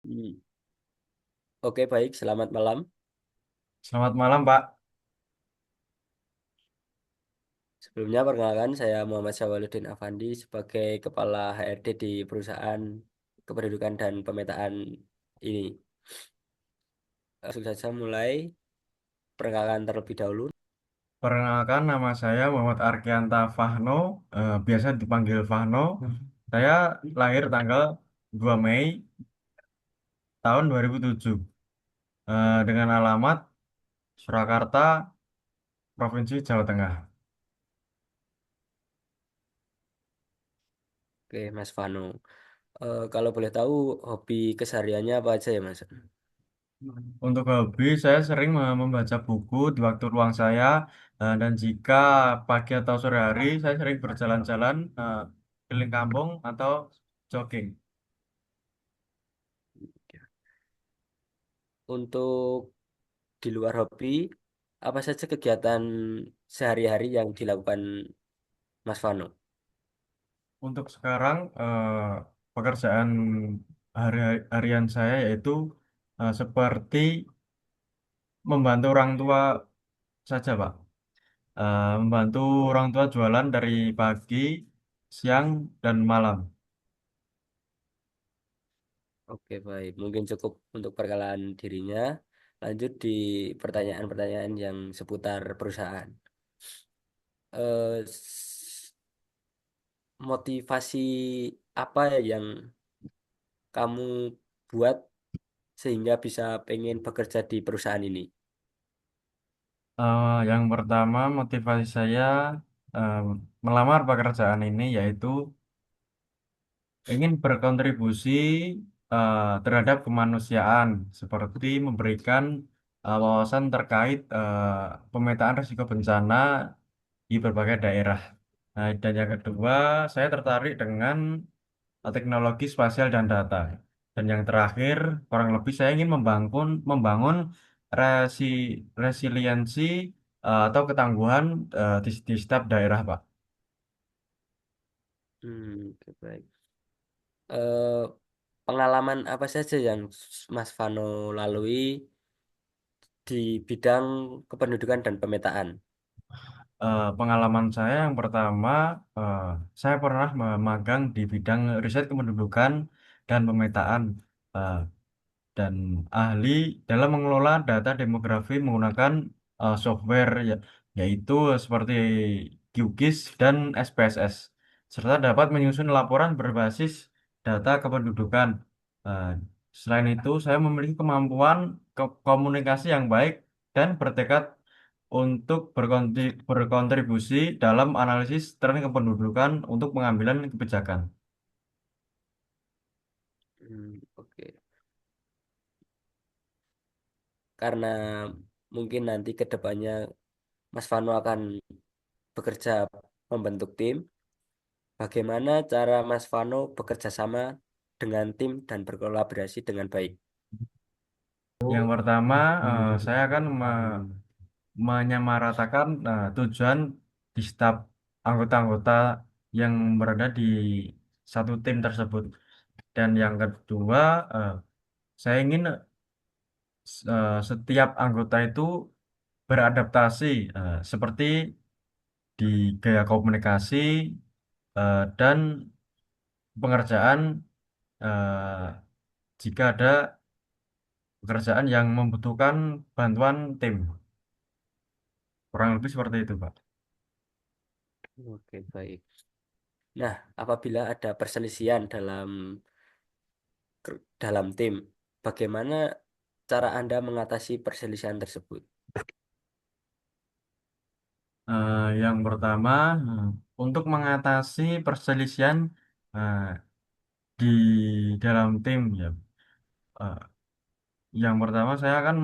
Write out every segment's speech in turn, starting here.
Hmm. Oke, baik. Selamat malam. Selamat malam, Pak. Sebelumnya, perkenalkan saya Muhammad Syawaludin Afandi sebagai Kepala HRD di perusahaan kependudukan dan pemetaan ini. Langsung saja mulai perkenalan terlebih dahulu. Perkenalkan, nama saya Muhammad Arkianta Fahno, biasa dipanggil Fahno. Saya lahir tanggal 2 Mei tahun 2007, dengan alamat Surakarta, Provinsi Jawa Tengah. Oke, Mas Vano. Kalau boleh tahu, hobi kesehariannya apa aja ya, Mas? Untuk hobi, saya sering membaca buku di waktu luang saya, dan jika pagi atau sore hari, saya sering berjalan-jalan keliling kampung atau jogging. Untuk di luar hobi, apa saja kegiatan sehari-hari yang dilakukan Mas Vano? Untuk sekarang, pekerjaan harian saya yaitu seperti membantu orang tua saja, Pak. Membantu orang tua jualan dari pagi, siang, dan malam. Oke, baik. Mungkin cukup untuk perkenalan dirinya. Lanjut di pertanyaan-pertanyaan yang seputar perusahaan. Motivasi apa yang kamu buat sehingga bisa pengen bekerja di perusahaan ini? Yang pertama, motivasi saya eh, melamar pekerjaan ini yaitu ingin berkontribusi terhadap kemanusiaan, seperti memberikan wawasan terkait pemetaan risiko bencana di berbagai daerah. Nah, dan yang kedua, saya tertarik dengan teknologi spasial dan data. Dan yang terakhir, kurang lebih saya ingin membangun resi, resiliensi atau ketangguhan di setiap daerah, Pak. Oke, baik. Eh, Pengalaman apa saja yang Mas Vano lalui di bidang kependudukan dan pemetaan? Pengalaman saya yang pertama, eh, saya pernah memagang di bidang riset kependudukan dan pemetaan. Eh, dan ahli dalam mengelola data demografi menggunakan software yaitu seperti QGIS dan SPSS, serta dapat menyusun laporan berbasis data kependudukan. Eh, Selain itu, saya memiliki kemampuan komunikasi yang baik dan bertekad untuk berkontribusi dalam analisis tren kependudukan untuk pengambilan kebijakan. Oke. Karena mungkin nanti ke depannya Mas Vano akan bekerja membentuk tim. Bagaimana cara Mas Vano bekerja sama dengan tim dan berkolaborasi dengan baik? Yang pertama, saya akan menyamaratakan tujuan di setiap anggota-anggota yang berada di satu tim tersebut. Dan yang kedua, eh, saya ingin setiap anggota itu beradaptasi, seperti di gaya komunikasi dan pengerjaan, eh, jika ada pekerjaan yang membutuhkan bantuan tim. Kurang lebih seperti itu, Pak. Oke, baik. Nah, apabila ada perselisihan dalam tim, bagaimana cara Anda mengatasi perselisihan tersebut? Yang pertama, untuk mengatasi perselisihan eh, di dalam tim, ya. Eh, yang pertama, saya akan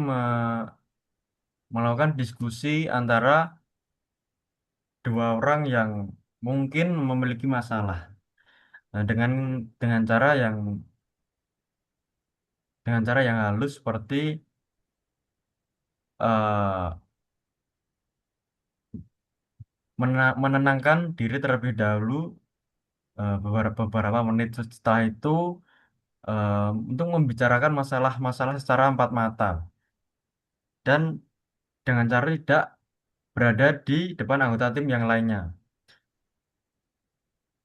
melakukan diskusi antara dua orang yang mungkin memiliki masalah. Nah, dengan dengan cara yang halus, seperti eh, menenangkan diri terlebih dahulu, beberapa menit setelah itu untuk membicarakan masalah-masalah secara empat mata dan dengan cara tidak berada di depan anggota tim yang lainnya.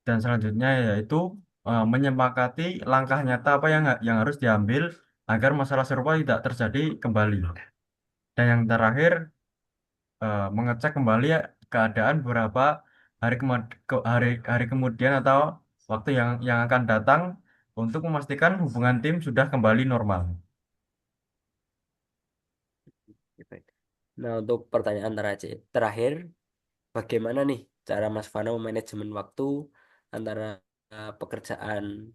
Dan selanjutnya yaitu menyepakati langkah nyata apa yang harus diambil agar masalah serupa tidak terjadi kembali. Dan yang terakhir, mengecek kembali ya keadaan beberapa hari kemudian atau waktu yang akan datang untuk memastikan hubungan tim sudah kembali normal. Oke, baik. Nah, untuk pertanyaan terakhir, bagaimana nih cara Mas Fano manajemen waktu antara pekerjaan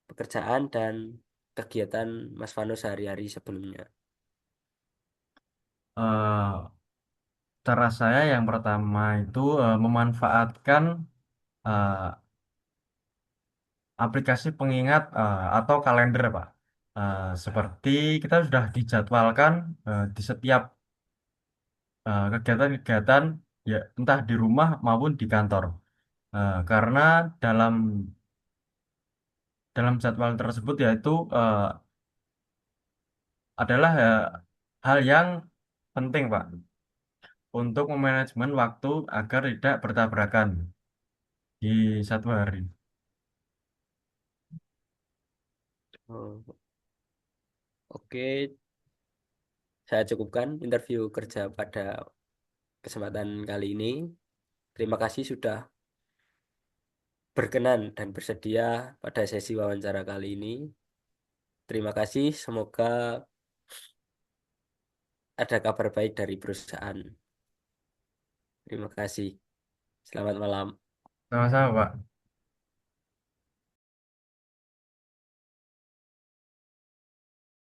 pekerjaan dan kegiatan Mas Fano sehari-hari sebelumnya? Eh, Cara saya yang pertama itu memanfaatkan eh, aplikasi pengingat atau kalender, Pak. Seperti kita sudah dijadwalkan di setiap kegiatan-kegiatan ya entah di rumah maupun di kantor. Karena dalam dalam jadwal tersebut yaitu adalah hal yang penting, Pak, untuk memanajemen waktu agar tidak bertabrakan di satu hari. Oh, oke, saya cukupkan interview kerja pada kesempatan kali ini. Terima kasih sudah berkenan dan bersedia pada sesi wawancara kali ini. Terima kasih, semoga ada kabar baik dari perusahaan. Terima kasih. Selamat malam. Sama-sama, Pak.